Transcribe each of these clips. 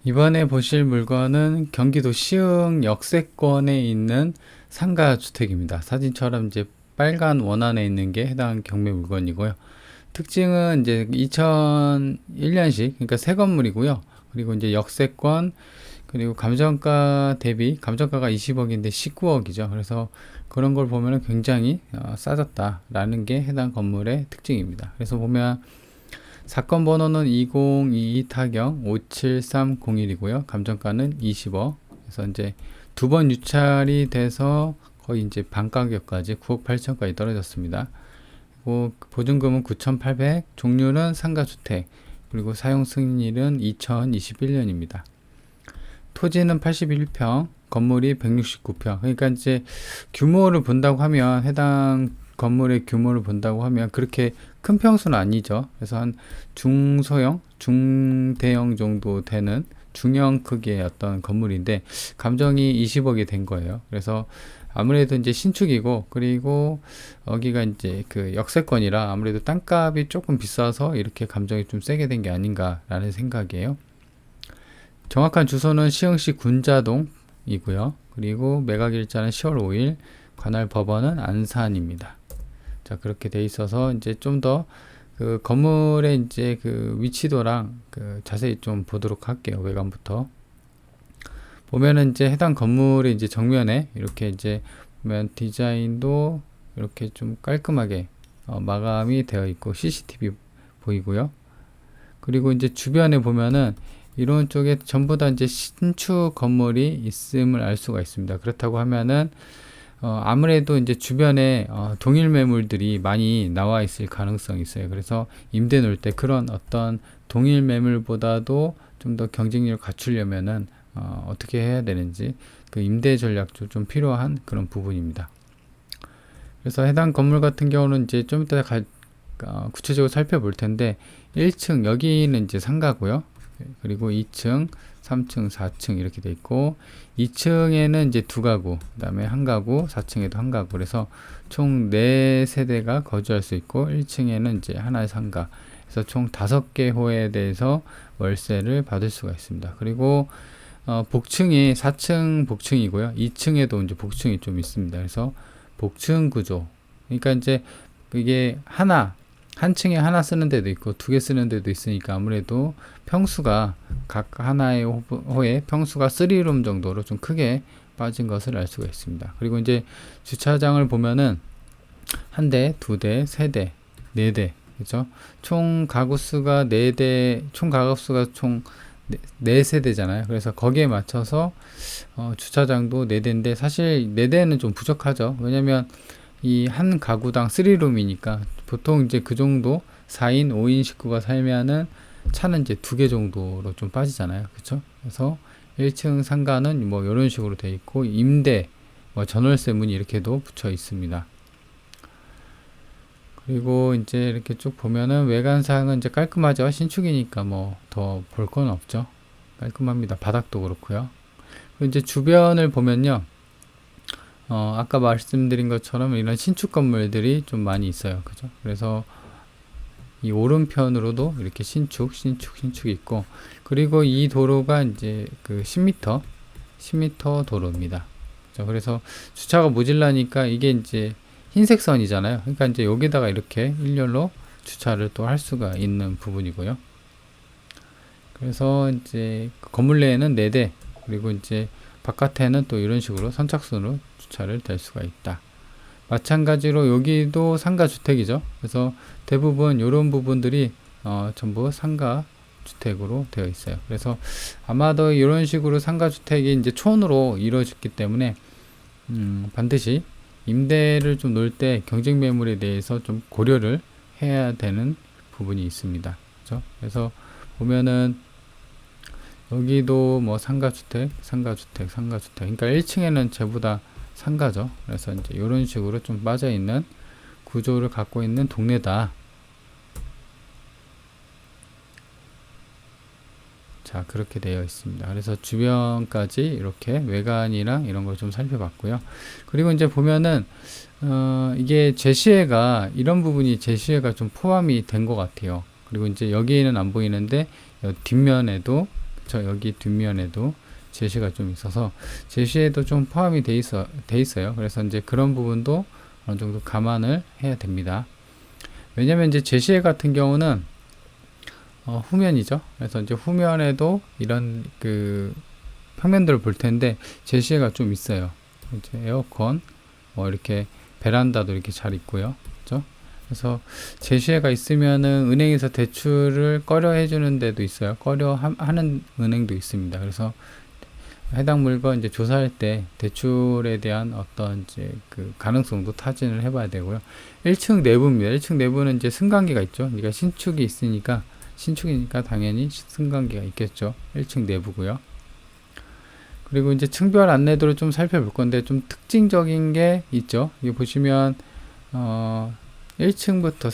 이번에 보실 물건은 경기도 시흥 역세권에 있는 상가주택입니다. 사진처럼 이제 빨간 원안에 있는 게 해당 경매 물건이고요. 특징은 이제 2001년식, 그러니까 새 건물이고요. 그리고 이제 역세권, 그리고 감정가 대비, 감정가가 20억인데 19억이죠. 그래서 그런 걸 보면 굉장히 싸졌다라는 게 해당 건물의 특징입니다. 그래서 보면 사건 번호는 2022 타경 57301이고요. 감정가는 20억. 그래서 이제 두 번 유찰이 돼서 거의 이제 반가격까지 9억 8천까지 떨어졌습니다. 그리고 보증금은 9,800, 종류는 상가주택, 그리고 사용 승인일은 2021년입니다. 토지는 81평, 건물이 169평. 그러니까 이제 규모를 본다고 하면 해당 건물의 규모를 본다고 하면 그렇게 큰 평수는 아니죠. 그래서 한 중소형, 중대형 정도 되는 중형 크기의 어떤 건물인데 감정이 20억이 된 거예요. 그래서 아무래도 이제 신축이고, 그리고 여기가 이제 그 역세권이라 아무래도 땅값이 조금 비싸서 이렇게 감정이 좀 세게 된 게 아닌가라는 생각이에요. 정확한 주소는 시흥시 군자동이고요. 그리고 매각일자는 10월 5일, 관할 법원은 안산입니다. 자, 그렇게 돼 있어서 이제 좀 더 그 건물의 이제 그 위치도랑 그 자세히 좀 보도록 할게요. 외관부터. 보면은 이제 해당 건물의 이제 정면에 이렇게 이제 보면 디자인도 이렇게 좀 깔끔하게 마감이 되어 있고 CCTV 보이고요. 그리고 이제 주변에 보면은 이런 쪽에 전부 다 이제 신축 건물이 있음을 알 수가 있습니다. 그렇다고 하면은 아무래도 이제 주변에 동일 매물들이 많이 나와 있을 가능성이 있어요. 그래서 임대 놓을 때 그런 어떤 동일 매물보다도 좀 더 경쟁력을 갖추려면은 어떻게 해야 되는지 그 임대 전략도 좀 필요한 그런 부분입니다. 그래서 해당 건물 같은 경우는 이제 좀 이따 구체적으로 살펴볼 텐데 1층 여기는 이제 상가고요. 그리고 2층, 3층, 4층 이렇게 돼 있고 2층에는 이제 두 가구, 그다음에 한 가구, 4층에도 한 가구. 그래서 총 4세대가 거주할 수 있고 1층에는 이제 하나의 상가. 그래서 총 5개 호에 대해서 월세를 받을 수가 있습니다. 그리고 복층이 4층 복층이고요. 2층에도 이제 복층이 좀 있습니다. 그래서 복층 구조. 그러니까 이제 이게 한 층에 하나 쓰는 데도 있고 두 개 쓰는 데도 있으니까 아무래도 평수가 각 하나의 호에 평수가 3룸 정도로 좀 크게 빠진 것을 알 수가 있습니다. 그리고 이제 주차장을 보면은 한 대, 두 대, 세 대, 네 대, 그죠? 총 가구 수가 4대, 총 가구 수가 총 4세대잖아요. 그래서 거기에 맞춰서 주차장도 4대인데 사실 4대는 좀 부족하죠. 왜냐면 이 한 가구당 3룸이니까 보통 이제 그 정도 4인, 5인 식구가 살면은 차는 이제 2개 정도로 좀 빠지잖아요. 그쵸? 그래서 1층 상가는 뭐 이런 식으로 돼 있고 임대, 뭐 전월세 문이 이렇게도 붙여 있습니다. 그리고 이제 이렇게 쭉 보면은 외관상은 이제 깔끔하죠. 신축이니까 뭐 더 볼 건 없죠. 깔끔합니다. 바닥도 그렇고요. 그리고 이제 주변을 보면요. 아까 말씀드린 것처럼 이런 신축 건물들이 좀 많이 있어요. 그죠? 그래서 이 오른편으로도 이렇게 신축이 있고, 그리고 이 도로가 이제 그 10m 도로입니다. 그죠? 그래서 주차가 모질라니까 이게 이제 흰색 선이잖아요. 그러니까 이제 여기다가 이렇게 일렬로 주차를 또 할 수가 있는 부분이고요. 그래서 이제 건물 내에는 4대, 그리고 이제 바깥에는 또 이런 식으로 선착순으로 주차를 될 수가 있다. 마찬가지로 여기도 상가주택이죠. 그래서 대부분 이런 부분들이 전부 상가주택으로 되어 있어요. 그래서 아마도 이런 식으로 상가주택이 이제 촌으로 이루어졌기 때문에 반드시 임대를 좀 놓을 때 경쟁 매물에 대해서 좀 고려를 해야 되는 부분이 있습니다. 그렇죠? 그래서 보면은 여기도 뭐 상가주택. 그러니까 1층에는 전부 다 상가죠. 그래서 이제 이런 식으로 좀 빠져 있는 구조를 갖고 있는 동네다. 자, 그렇게 되어 있습니다. 그래서 주변까지 이렇게 외관이랑 이런 걸 좀 살펴봤고요. 그리고 이제 보면은 이게 제시회가 이런 부분이 제시회가 좀 포함이 된 것 같아요. 그리고 이제 여기에는 안 보이는데 뒷면에도 저 여기 뒷면에도 제시가 좀 있어서 제시에도 좀 포함이 돼 있어요. 그래서 이제 그런 부분도 어느 정도 감안을 해야 됩니다. 왜냐면 이제 제시회 같은 경우는 후면이죠. 그래서 이제 후면에도 이런 그 평면들을 볼 텐데 제시회가 좀 있어요. 이제 에어컨, 이렇게 베란다도 이렇게 잘 있고요. 그렇죠? 그래서 제시회가 있으면은 은행에서 대출을 꺼려 해주는 데도 있어요. 꺼려 하는 은행도 있습니다. 그래서 해당 물건 이제 조사할 때 대출에 대한 어떤 이제 그 가능성도 타진을 해봐야 되고요. 1층 내부입니다. 1층 내부는 이제 승강기가 있죠. 그러니까 신축이니까 당연히 승강기가 있겠죠. 1층 내부고요. 그리고 이제 층별 안내도를 좀 살펴볼 건데 좀 특징적인 게 있죠. 이게 보시면 1층부터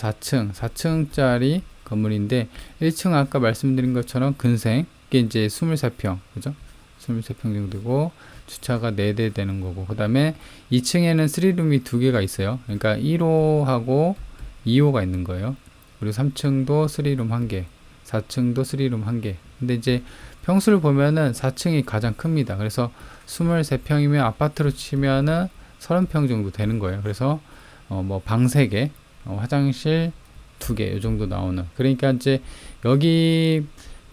4층짜리 건물인데 1층 아까 말씀드린 것처럼 근생 이게 이제 23평 그죠? 23평 정도고 주차가 4대 되는 거고 그 다음에 2층에는 3룸이 2개가 있어요. 그러니까 1호하고 2호가 있는 거예요. 그리고 3층도 3룸 1개 4층도 3룸 1개 근데 이제 평수를 보면은 4층이 가장 큽니다. 그래서 23평이면 아파트로 치면은 30평 정도 되는 거예요. 그래서 뭐 방 3개 화장실 2개 이 정도 나오는 그러니까 이제 여기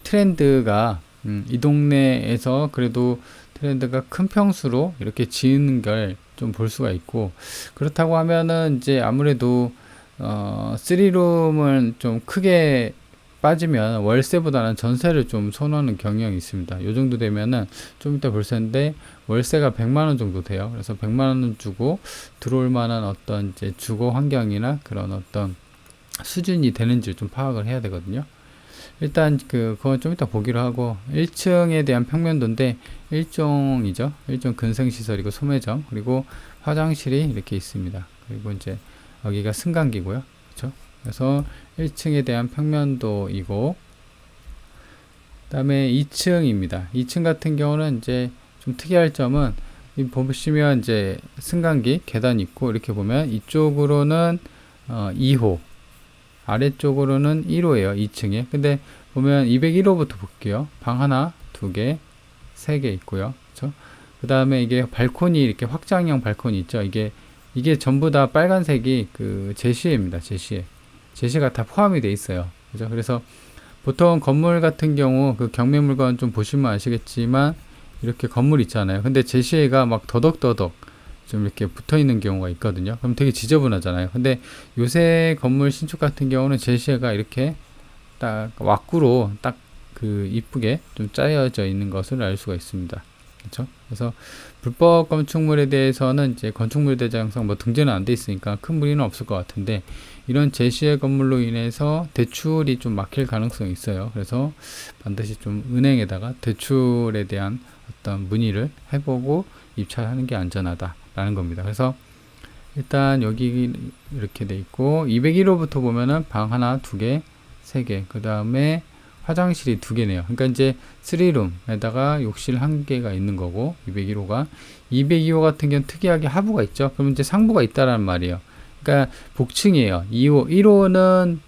트렌드가 이 동네에서 그래도 트렌드가 큰 평수로 이렇게 지은 걸 좀 볼 수가 있고 그렇다고 하면은 이제 아무래도 3룸은 좀 크게 빠지면 월세보다는 전세를 좀 선호하는 경향이 있습니다. 요 정도 되면은 좀 이따 볼 텐데 월세가 100만원 정도 돼요. 그래서 100만원 주고 들어올 만한 어떤 이제 주거 환경이나 그런 어떤 수준이 되는지 좀 파악을 해야 되거든요. 일단 그건 좀 이따 보기로 하고 1층에 대한 평면도인데 1종이죠. 1종 근생시설이고 소매점 그리고 화장실이 이렇게 있습니다. 그리고 이제 여기가 승강기고요. 그렇죠? 그래서 1층에 대한 평면도이고 그 다음에 2층입니다. 2층 같은 경우는 이제 좀 특이할 점은 보시면 이제 승강기 계단 있고 이렇게 보면 이쪽으로는 2호 아래쪽으로는 1호예요. 2층에. 근데 보면 201호부터 볼게요. 방 하나, 2개, 3개 있고요. 그렇죠? 그 다음에 이게 발코니 이렇게 확장형 발코니 있죠. 이게 전부 다 빨간색이 그 제시입니다. 제시가 다 포함이 돼 있어요. 그죠? 그래서 보통 건물 같은 경우 그 경매 물건 좀 보시면 아시겠지만 이렇게 건물 있잖아요. 근데 제시가 막 더덕더덕 좀 이렇게 붙어 있는 경우가 있거든요. 그럼 되게 지저분하잖아요. 근데 요새 건물 신축 같은 경우는 제시가 이렇게 딱 왁구로 딱 그 이쁘게 좀 짜여져 있는 것을 알 수가 있습니다. 그렇죠? 그래서 불법 건축물에 대해서는 이제 건축물 대장상 뭐 등재는 안 돼 있으니까 큰 무리는 없을 것 같은데 이런 제시의 건물로 인해서 대출이 좀 막힐 가능성이 있어요. 그래서 반드시 좀 은행에다가 대출에 대한 어떤 문의를 해보고 입찰하는 게 안전하다라는 겁니다. 그래서 일단 여기 이렇게 돼 있고 201호부터 보면은 방 하나, 2개, 3개 그 다음에 화장실이 2개네요. 그러니까 이제 3룸에다가 욕실 1개가 있는 거고 201호가 202호 같은 경우는 특이하게 하부가 있죠. 그럼 이제 상부가 있다라는 말이에요. 그러니까 복층이에요. 2호, 1호는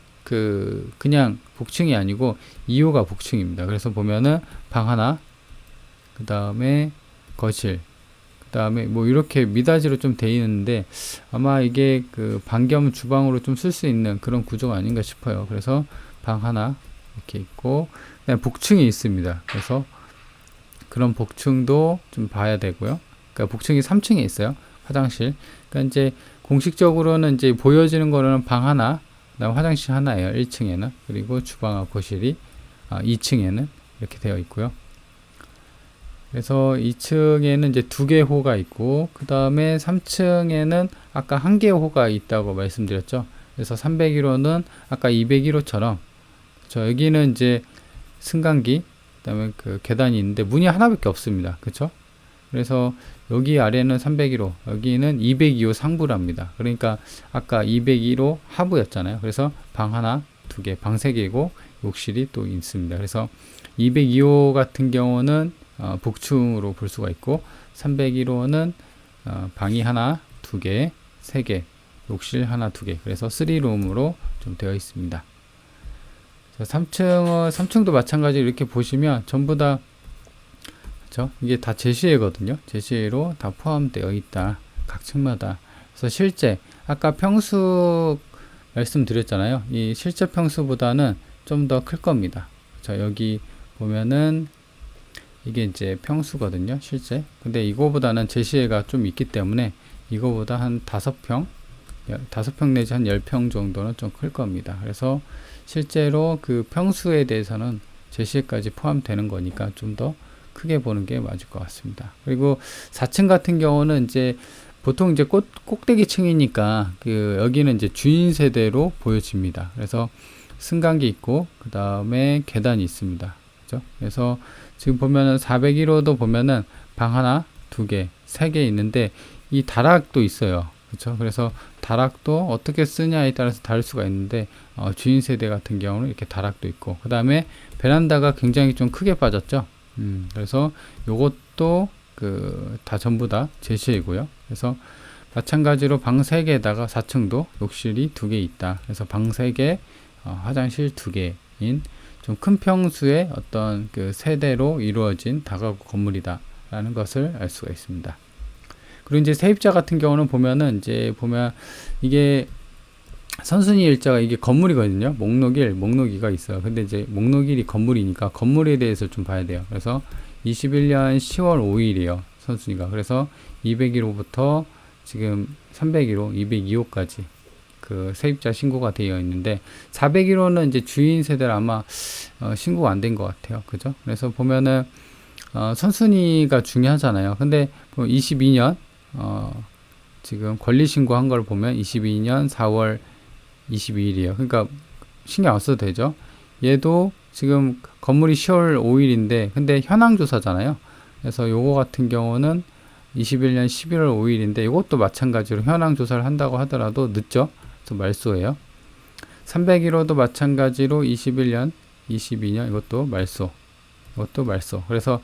그냥 복층이 아니고 2호가 복층입니다. 그래서 보면은 방 하나, 그 다음에 거실, 그 다음에 뭐 이렇게 미닫이로 좀 돼 있는데 아마 이게 그 방 겸 주방으로 좀 쓸 수 있는 그런 구조가 아닌가 싶어요. 그래서 방 하나 이렇게 있고 그다음에 복층이 있습니다. 그래서 그런 복층도 좀 봐야 되고요. 그러니까 복층이 3층에 있어요. 화장실. 그러니까 이제 공식적으로는 이제 보여지는 거는 방 하나, 그다음 화장실 하나예요. 1층에는. 그리고 주방하고 거실이 2층에는 이렇게 되어 있고요. 그래서 2층에는 이제 2개 호가 있고 그 다음에 3층에는 아까 1개 호가 있다고 말씀드렸죠. 그래서 301호는 아까 201호처럼 여기는 이제 승강기 그다음에 그 계단이 있는데 문이 하나밖에 없습니다. 그렇죠? 그래서 여기 아래는 301호, 여기는 202호 상부랍니다. 그러니까 아까 201호 하부였잖아요. 그래서 방 하나, 2개, 방 3개고 욕실이 또 있습니다. 그래서 202호 같은 경우는 복층으로 볼 수가 있고 301호는 방이 하나, 2개, 3개, 욕실 하나, 2개. 그래서 3룸으로 좀 되어 있습니다. 3층도 마찬가지로 이렇게 보시면 전부 다, 그렇죠? 이게 다 제시회거든요. 제시회로 다 포함되어 있다. 각 층마다. 그래서 실제 아까 평수 말씀드렸잖아요. 이 실제 평수보다는 좀 더 클 겁니다. 자, 여기 보면은 이게 이제 평수거든요. 실제. 근데 이거보다는 제시회가 좀 있기 때문에 이거보다 한 5평 내지 한 10평 정도는 좀 클 겁니다. 그래서 실제로 그 평수에 대해서는 제시회까지 포함되는 거니까 좀 더 크게 보는 게 맞을 것 같습니다. 그리고 4층 같은 경우는 이제 보통 이제 꼭대기 층이니까 여기는 이제 주인 세대로 보여집니다. 그래서 승강기 있고 그 다음에 계단이 있습니다. 그죠? 그래서 지금 보면은 401호도 보면은 방 하나, 2개, 3개 있는데 이 다락도 있어요. 그렇죠? 그래서 다락도 어떻게 쓰냐에 따라서 다를 수가 있는데 주인 세대 같은 경우는 이렇게 다락도 있고 그 다음에 베란다가 굉장히 좀 크게 빠졌죠. 그래서 요것도 다 전부 다 제시이고요. 그래서 마찬가지로 방 3개에다가 4층도 욕실이 2개 있다. 그래서 방 3개, 화장실 2개인 좀 큰 평수의 어떤 그 세대로 이루어진 다가구 건물이다 라는 것을 알 수가 있습니다. 그리고 이제 세입자 같은 경우는 보면 이게 선순위 일자가 이게 건물이거든요. 목록 1, 목록 2가 있어요. 근데 이제 목록 1이 건물이니까 건물에 대해서 좀 봐야 돼요. 그래서 21년 10월 5일이에요. 선순위가. 그래서 201호부터 지금 301호, 202호까지 그 세입자 신고가 되어 있는데 401호는 이제 주인 세대를 아마 신고가 안 된 것 같아요. 그죠? 그래서 보면은 선순위가 중요하잖아요. 근데 22년 지금 권리 신고한 걸 보면 22년 4월 22일이에요. 그러니까 신경 안 써도 되죠. 얘도 지금 건물이 10월 5일인데 근데 현황 조사잖아요. 그래서 요거 같은 경우는 21년 11월 5일인데 이것도 마찬가지로 현황 조사를 한다고 하더라도 늦죠. 그래서 말소예요. 301호도 마찬가지로 21년, 22년 이것도 말소. 그래서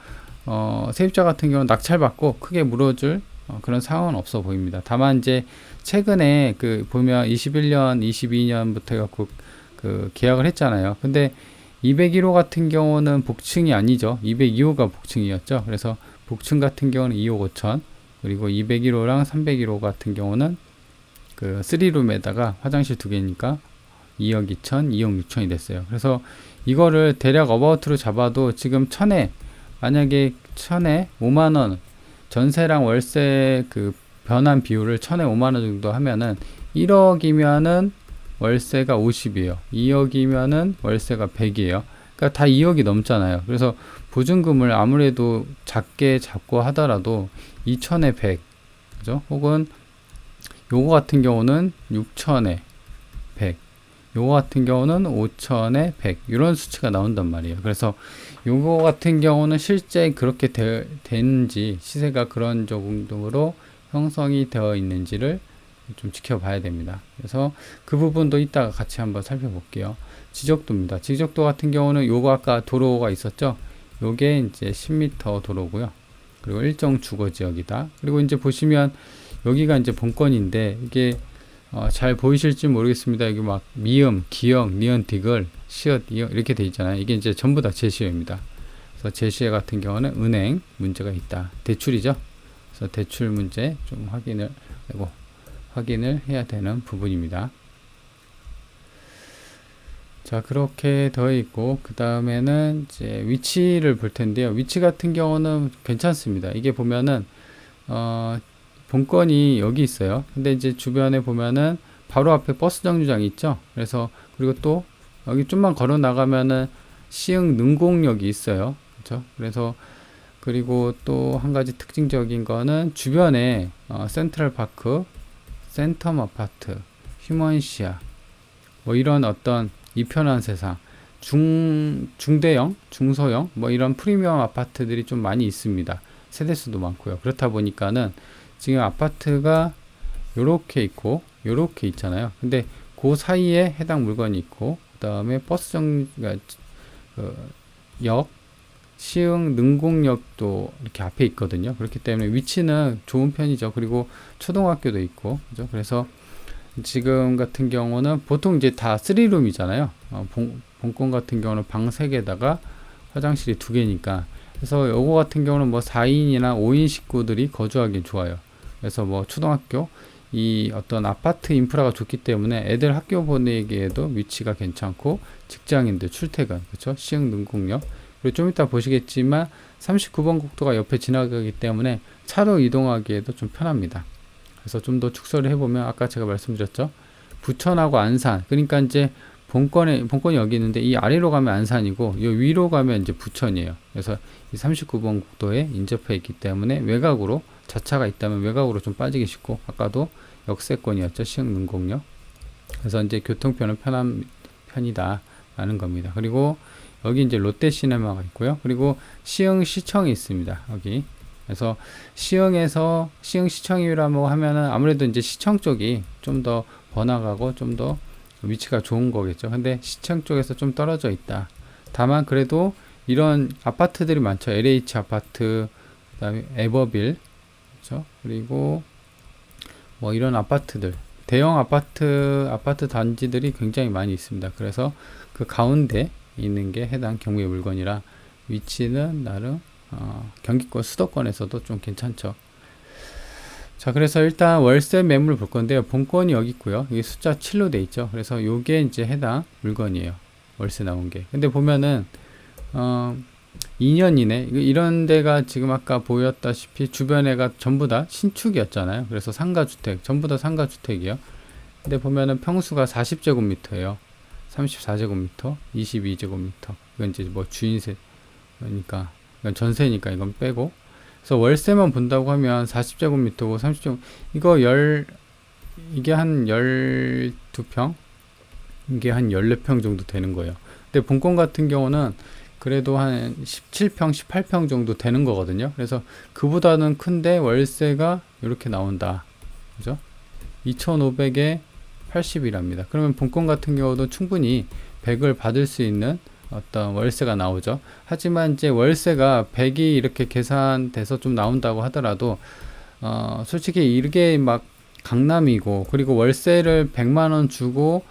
세입자 같은 경우는 낙찰받고 크게 물어줄 그런 상황은 없어 보입니다. 다만 이제 최근에 보면 21년, 22년부터 해갖고 계약을 했잖아요. 근데 201호 같은 경우는 복층이 아니죠. 202호가 복층이었죠. 그래서 복층 같은 경우는 2억 5천, 그리고 201호랑 301호 같은 경우는 3룸에다가 화장실 2개니까 2억 2천, 2억 6천이 됐어요. 그래서 이거를 대략 어바웃으로 잡아도 지금 만약에 천에 5만원, 전세랑 월세 변환 비율을 천에 5만원 정도 하면은 1억이면은 월세가 50이에요. 2억이면은 월세가 100이에요. 그러니까 다 2억이 넘잖아요. 그래서 보증금을 아무래도 작게 잡고 하더라도 2천에 100, 그죠? 혹은 요거 같은 경우는 6천에 100, 요거 같은 경우는 5천에 100 이런 수치가 나온단 말이에요. 그래서 요거 같은 경우는 실제 그렇게 되는지 시세가 그런 정도로 형성이 되어 있는지를 좀 지켜봐야 됩니다. 그래서 그 부분도 이따가 같이 한번 살펴볼게요. 지적도입니다. 지적도 같은 경우는 요거 아까 도로가 있었죠. 요게 이제 10m 도로고요. 그리고 일정 주거 지역이다. 그리고 이제 보시면 여기가 이제 본건인데 이게 잘 보이실지 모르겠습니다. 여기 막 미음, 기역, 니은, 디귿, 시읒, 이응 이렇게 돼 있잖아요. 이게 이제 전부 다 제시회입니다. 그래서 제시회 같은 경우는 은행 문제가 있다. 대출이죠. 그래서 대출 문제 좀 확인을 해야 되는 부분입니다. 자, 그렇게 되어 있고 그 다음에는 이제 위치를 볼 텐데요. 위치 같은 경우는 괜찮습니다. 이게 보면은 본건이 여기 있어요. 근데 이제 주변에 보면은 바로 앞에 버스 정류장이 있죠. 그래서 그리고 또 여기 좀만 걸어 나가면은 시흥 능곡역이 있어요. 그렇죠? 그래서 그리고 또 한 가지 특징적인 거는 주변에 센트럴파크, 센텀 아파트, 휴먼시아 뭐 이런 어떤 이편한 세상, 중대형, 중소형 뭐 이런 프리미엄 아파트들이 좀 많이 있습니다. 세대수도 많고요. 그렇다 보니까는 지금 아파트가 요렇게 있고 요렇게 있잖아요. 근데 그 사이에 해당 물건이 있고 그 다음에 버스 역, 시흥 능곡역도 이렇게 앞에 있거든요. 그렇기 때문에 위치는 좋은 편이죠. 그리고 초등학교도 있고, 그죠? 그래서 지금 같은 경우는 보통 이제 다 3룸이잖아요. 본권 같은 경우는 방 3개에다가 화장실이 2개니까. 그래서 요거 같은 경우는 뭐 4인이나 5인 식구들이 거주하기 좋아요. 그래서 뭐 초등학교, 이 어떤 아파트 인프라가 좋기 때문에 애들 학교 보내기에도 위치가 괜찮고, 직장인들 출퇴근, 그렇죠? 시흥 능곡역. 그리고 좀 이따 보시겠지만 39번 국도가 옆에 지나가기 때문에 차로 이동하기에도 좀 편합니다. 그래서 좀 더 축소를 해보면 아까 제가 말씀드렸죠. 부천하고 안산. 그러니까 이제 본권이 여기 있는데 이 아래로 가면 안산이고 이 위로 가면 이제 부천이에요. 그래서 이 39번 국도에 인접해 있기 때문에 외곽으로 자차가 있다면 외곽으로 좀 빠지기 쉽고, 아까도 역세권이었죠. 시흥 능곡역. 그래서 이제 교통편은 편한 편이다 라는 겁니다. 그리고 여기 이제 롯데시네마가 있고요. 그리고 시흥시청이 있습니다. 여기. 그래서 시흥에서 시흥시청이라고 하면은 아무래도 이제 시청 쪽이 좀 더 번화가고 좀 더 위치가 좋은 거겠죠. 근데 시청 쪽에서 좀 떨어져 있다. 다만 그래도 이런 아파트들이 많죠. LH 아파트, 그다음에 에버빌, 그렇죠? 그리고 뭐 이런 아파트들, 대형 아파트 단지들이 굉장히 많이 있습니다. 그래서 그 가운데 있는 게 해당 경우의 물건이라 위치는 나름 경기권 수도권에서도 좀 괜찮죠. 자, 그래서 일단 월세 매물 볼 건데요. 본권이 여기 있고요. 이게 숫자 7로 돼 있죠. 그래서 요게 이제 해당 물건이에요. 월세 나온 게. 근데 보면은 2년이네. 이런 데가 지금 아까 보였다시피 주변에가 전부 다 신축이었잖아요. 그래서 상가주택, 전부 다 상가주택이요. 근데 보면은 평수가 40제곱미터예요. 34제곱미터, 22제곱미터. 이건 이제 뭐 주인세, 그러니까 이건 전세니까 이건 빼고. 그래서 월세만 본다고 하면 40제곱미터고 30제곱, 이게 한 12평? 이게 한 14평 정도 되는 거예요. 근데 본권 같은 경우는 그래도 한 17평, 18평 정도 되는 거거든요. 그래서 그보다는 큰데 월세가 이렇게 나온다. 그죠? 2,500에 80이랍니다. 그러면 본권 같은 경우도 충분히 100을 받을 수 있는 어떤 월세가 나오죠. 하지만 이제 월세가 100이 이렇게 계산돼서 좀 나온다고 하더라도 솔직히 이게 막 강남이고, 그리고 월세를 100만원 주고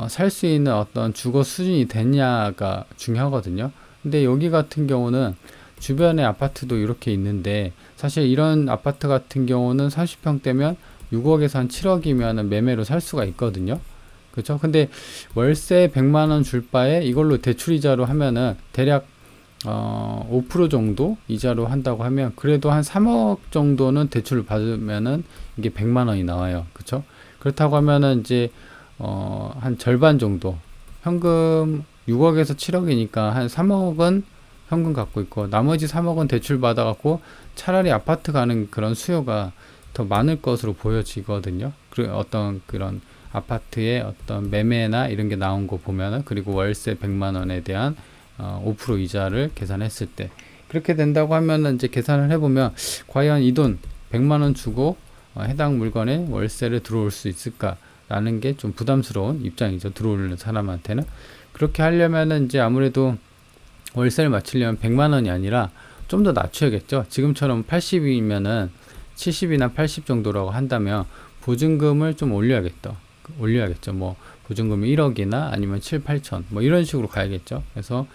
살 수 있는 어떤 주거 수준이 되냐가 중요하거든요. 근데 여기 같은 경우는 주변에 아파트도 이렇게 있는데, 사실 이런 아파트 같은 경우는 30평대면 6억에서 한 7억이면 매매로 살 수가 있거든요. 그렇죠? 근데 월세 100만원 줄 바에 이걸로 대출이자로 하면은 대략 5% 정도 이자로 한다고 하면 그래도 한 3억 정도는 대출을 받으면은 이게 100만원이 나와요. 그렇죠? 그렇다고 하면은 이제 한 절반 정도, 현금 6억에서 7억이니까 한 3억은 현금 갖고 있고 나머지 3억은 대출 받아 갖고 차라리 아파트 가는 그런 수요가 더 많을 것으로 보여지거든요. 어떤 그런 아파트의 어떤 매매나 이런 게 나온 거 보면은, 그리고 월세 100만원에 대한 5% 이자를 계산했을 때 그렇게 된다고 하면은 이제 계산을 해보면 과연 이 돈 100만원 주고 해당 물건에 월세를 들어올 수 있을까라는 게 좀 부담스러운 입장이죠. 들어오는 사람한테는. 그렇게 하려면은 이제 아무래도 월세를 맞추려면 100만원이 아니라 좀 더 낮춰야겠죠. 지금처럼 80이면은 70이나 80 정도라고 한다면 보증금을 좀 올려야겠죠. 뭐 보증금이 1억이나 아니면 7, 8천 뭐 이런 식으로 가야겠죠. 그래서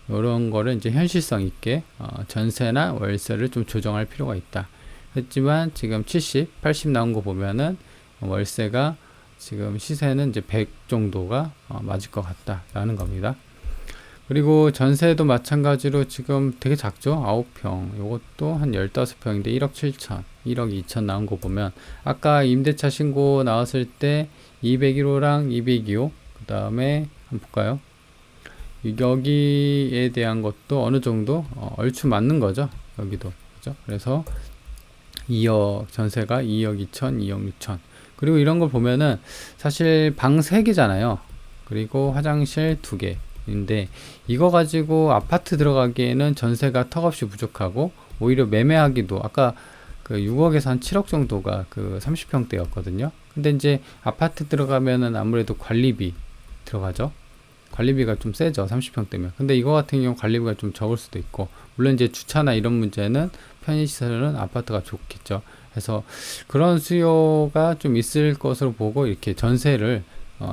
이런 거를 이제 현실성 있게 전세나 월세를 좀 조정할 필요가 있다. 했지만 지금 70, 80 나온 거 보면은 월세가 지금 시세는 이제 100 정도가 맞을 것 같다라는 겁니다. 그리고 전세도 마찬가지로 지금 되게 작죠. 9평. 요것도 한 15평인데 1억 7천, 1억 2천 나온 거 보면 아까 임대차 신고 나왔을 때 201호랑 202호, 그 다음에 한번 볼까요? 여기에 대한 것도 어느 정도 얼추 맞는 거죠. 여기도. 그죠? 그래서 2억, 전세가 2억 2천, 2억 6천. 그리고 이런 걸 보면은 사실 방 3개잖아요. 그리고 화장실 2개. 인데 이거 가지고 아파트 들어가기에는 전세가 턱없이 부족하고, 오히려 매매하기도 아까 그 6억에서 한 7억 정도가 그 30평대였거든요. 근데 이제 아파트 들어가면은 아무래도 관리비 들어가죠. 관리비가 좀 세죠. 30평대면. 근데 이거 같은 경우 관리비가 좀 적을 수도 있고, 물론 이제 주차나 이런 문제는 편의시설은 아파트가 좋겠죠. 그래서 그런 수요가 좀 있을 것으로 보고 이렇게 전세를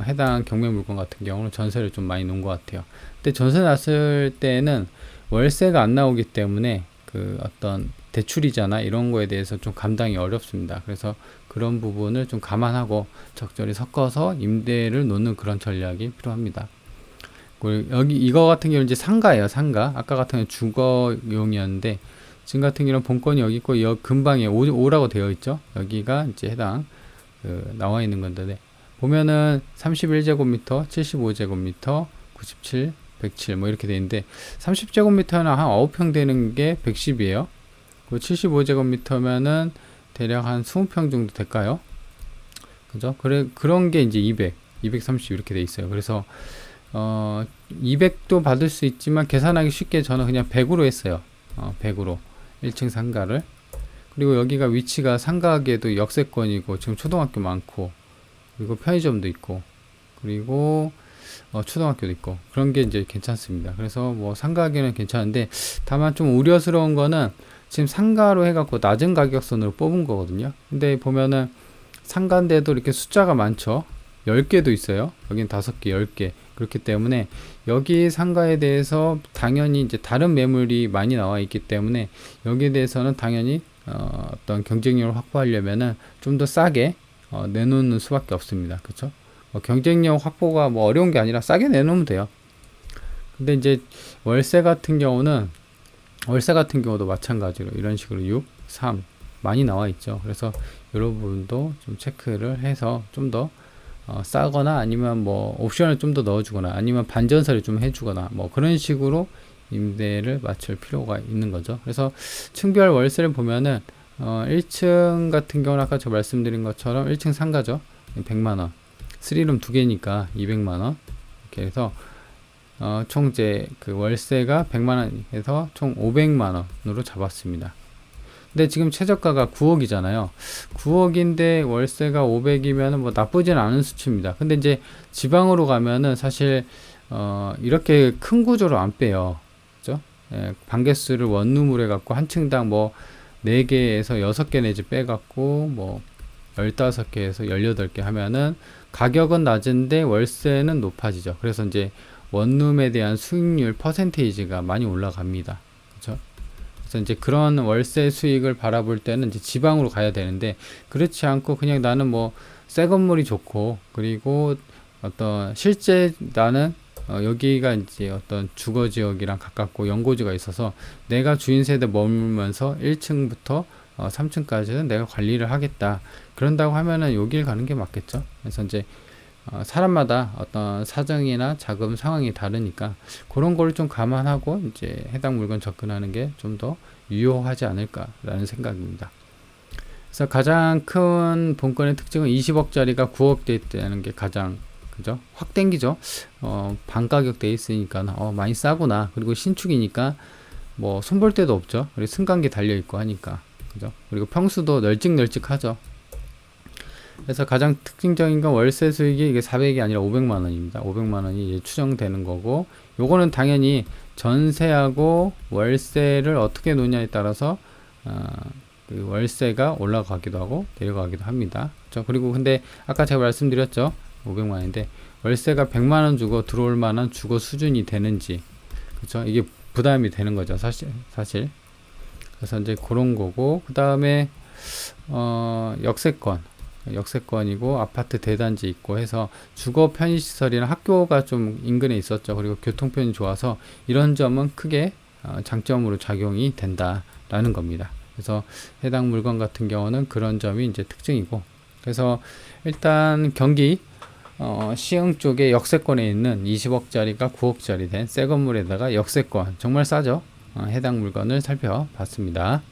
해당 경매 물건 같은 경우는 전세를 좀 많이 놓은 것 같아요. 근데 전세 났을 때는 월세가 안 나오기 때문에 그 어떤 대출이자나 이런 거에 대해서 좀 감당이 어렵습니다. 그래서 그런 부분을 좀 감안하고 적절히 섞어서 임대를 놓는 그런 전략이 필요합니다. 그리고 여기 이거 같은 경우는 이제 상가예요. 상가. 아까 같은 경우는 주거용이었는데 지금 같은 경우는 본건이 여기 있고 여 근방에 5라고 되어 있죠. 여기가 이제 해당 나와 있는 건데 보면은 31제곱미터, 75제곱미터, 97, 107 뭐 이렇게 되어 있는데 30제곱미터는 한 9평 되는 게 110이에요. 그리고 75제곱미터면은 대략 한 20평 정도 될까요? 그죠? 그런 게 이제 200, 230 이렇게 돼 있어요. 그래서 200도 받을 수 있지만 계산하기 쉽게 저는 그냥 100으로 했어요. 100으로 1층 상가를. 그리고 여기가 위치가 상가계도 역세권이고 지금 초등학교 많고 그리고 편의점도 있고 그리고 초등학교도 있고 그런 게 이제 괜찮습니다. 그래서 뭐 상가계는 괜찮은데 다만 좀 우려스러운 거는 지금 상가로 해갖고 낮은 가격선으로 뽑은 거거든요. 근데 보면은 상가인데도 이렇게 숫자가 많죠. 10개도 있어요. 여긴 5개, 10개. 그렇기 때문에 여기 상가에 대해서 당연히 이제 다른 매물이 많이 나와 있기 때문에 여기에 대해서는 당연히 어떤 경쟁력을 확보하려면은 좀 더 싸게 내놓는 수밖에 없습니다. 그렇죠? 경쟁력 확보가 뭐 어려운 게 아니라 싸게 내놓으면 돼요. 근데 이제 월세 같은 경우도 마찬가지로 이런 식으로 6, 3 많이 나와 있죠. 그래서 이런 부분도 좀 체크를 해서 좀 더 싸거나 아니면 뭐 옵션을 좀 더 넣어주거나 아니면 반전세를 좀 해주거나 뭐 그런 식으로 임대를 맞출 필요가 있는 거죠. 그래서 층별 월세를 보면은 1층 같은 경우는 아까 저 말씀드린 것처럼 1층 상가죠. 100만원 3룸 2개니까 200만원 이렇게 해서 총 이제 그 월세가 100만원에서 총 500만원으로 잡았습니다. 근데 지금 최저가가 9억이잖아요. 9억인데 월세가 500이면 뭐 나쁘진 않은 수치입니다. 근데 이제 지방으로 가면은 사실 이렇게 큰 구조로 안 빼요. 그죠? 예, 방개수를 원룸으로 해갖고 한 층당 뭐 4개에서 6개 내지 빼갖고 뭐 15개에서 18개 하면은 가격은 낮은데 월세는 높아지죠. 그래서 이제 원룸에 대한 수익률 퍼센테이지가 많이 올라갑니다. 그렇죠? 그래서 이제 그런 월세 수익을 바라볼 때는 이제 지방으로 가야 되는데 그렇지 않고 그냥 나는 뭐 새 건물이 좋고 그리고 어떤 실제 나는 여기가 이제 어떤 주거 지역이랑 가깝고 연고지가 있어서 내가 주인 세대 머물면서 1층부터 3층까지는 내가 관리를 하겠다. 그런다고 하면은 여길 가는 게 맞겠죠. 그래서 이제 사람마다 어떤 사정이나 자금 상황이 다르니까 그런 걸 좀 감안하고 이제 해당 물건 접근하는 게 좀 더 유효하지 않을까라는 생각입니다. 그래서 가장 큰 본건의 특징은 20억짜리가 9억대 있다는 게 가장 그죠? 확 땡기죠. 반 가격 돼 있으니까 많이 싸구나. 그리고 신축이니까 뭐 손볼 데도 없죠. 그리고 승강기 달려 있고 하니까 그죠? 그리고 평수도 널찍널찍하죠. 그래서 가장 특징적인 건 월세 수익이 이게 400이 아니라 500만 원입니다. 500만 원이 추정되는 거고, 요거는 당연히 전세하고 월세를 어떻게 놓냐에 따라서 그 월세가 올라가기도 하고 내려가기도 합니다. 그렇죠? 그리고 근데 아까 제가 말씀드렸죠. 500만 원인데 월세가 100만 원 주고 들어올 만한 주거 수준이 되는지, 그렇죠? 이게 부담이 되는 거죠. 사실. 그래서 이제 그런 거고, 그 다음에 역세권이고 아파트 대단지 있고 해서 주거 편의시설이나 학교가 좀 인근에 있었죠. 그리고 교통편이 좋아서 이런 점은 크게 장점으로 작용이 된다라는 겁니다. 그래서 해당 물건 같은 경우는 그런 점이 이제 특징이고, 그래서 일단 경기 시흥 쪽에 역세권에 있는 20억짜리가 9억짜리 된 새 건물에다가 역세권 정말 싸죠. 해당 물건을 살펴봤습니다.